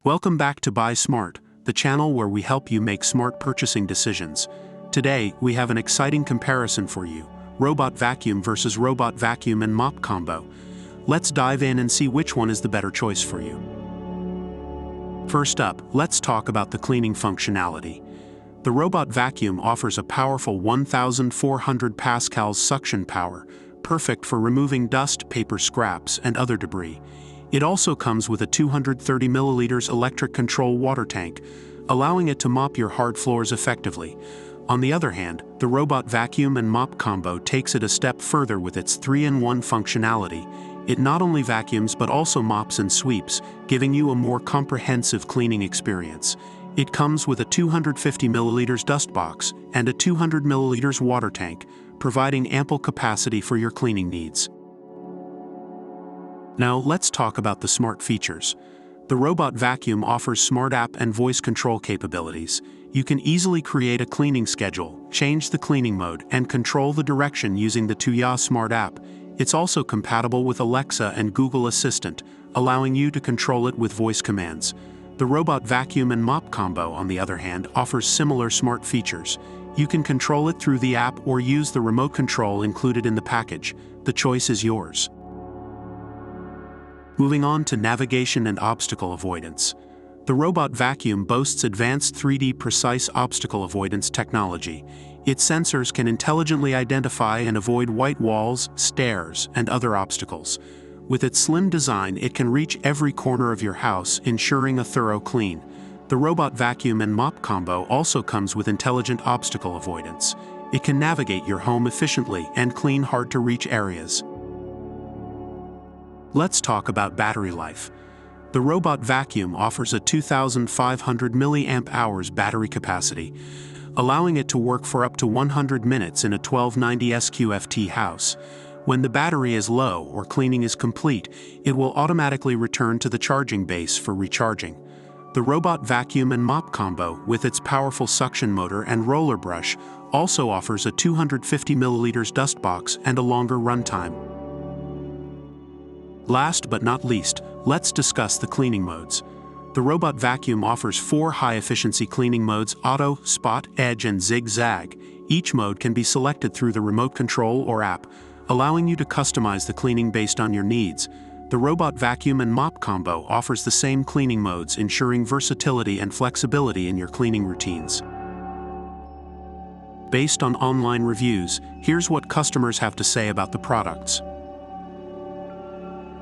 Welcome back to Buy Smart, the channel where we help you make smart purchasing decisions. Today, we have an exciting comparison for you: robot vacuum versus robot vacuum and mop combo. Let's dive in and see which one is the better choice for you. First up, let's talk about the cleaning functionality. The robot vacuum offers a powerful 1,400 pascals suction power, perfect for removing dust, paper scraps, and other debris. It also comes with a 230 milliliters electric control water tank, allowing it to mop your hard floors effectively. On the other hand, the robot vacuum and mop combo takes it a step further with its 3-in-1 functionality. It not only vacuums but also mops and sweeps, giving you a more comprehensive cleaning experience. It comes with a 250 milliliters dust box and a 200 milliliters water tank, providing ample capacity for your cleaning needs. Now let's talk about the smart features. The robot vacuum offers Smart App and voice control capabilities. You can easily create a cleaning schedule, change the cleaning mode, and control the direction using the Tuya Smart App. It's also compatible with Alexa and Google Assistant, allowing you to control it with voice commands. The robot vacuum and mop combo, on the other hand, offers similar smart features. You can control it through the app or use the remote control included in the package. The choice is yours. Moving on to navigation and obstacle avoidance. The robot vacuum boasts advanced 3D precise obstacle avoidance technology. Its sensors can intelligently identify and avoid white walls, stairs, and other obstacles. With its slim design, it can reach every corner of your house, ensuring a thorough clean. The robot vacuum and mop combo also comes with intelligent obstacle avoidance. It can navigate your home efficiently and clean hard-to-reach areas. Let's talk about battery life. The robot vacuum offers a 2,500 mAh battery capacity, allowing it to work for up to 100 minutes in a 1290 SQFT house. When the battery is low or cleaning is complete, it will automatically return to the charging base for recharging. The robot vacuum and mop combo, with its powerful suction motor and roller brush, also offers a 250 milliliters dust box and a longer runtime. Last but not least, let's discuss the cleaning modes. The robot vacuum offers 4 high-efficiency cleaning modes: auto, spot, edge, and zigzag. Each mode can be selected through the remote control or app, allowing you to customize the cleaning based on your needs. The robot vacuum and mop combo offers the same cleaning modes, ensuring versatility and flexibility in your cleaning routines. Based on online reviews, here's what customers have to say about the products.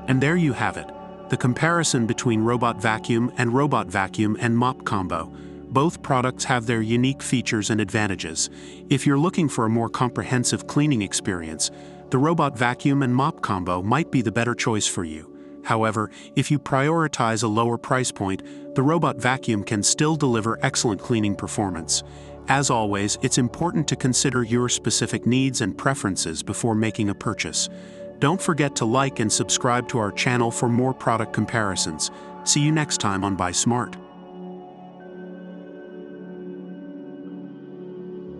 And there you have it, the comparison between robot vacuum and mop combo. Both products have their unique features and advantages. If you're looking for a more comprehensive cleaning experience, the robot vacuum and mop combo might be the better choice for you. However, if you prioritize a lower price point, the robot vacuum can still deliver excellent cleaning performance. As always, it's important to consider your specific needs and preferences before making a purchase. Don't forget to like and subscribe to our channel for more product comparisons. See you next time on Buy Smart.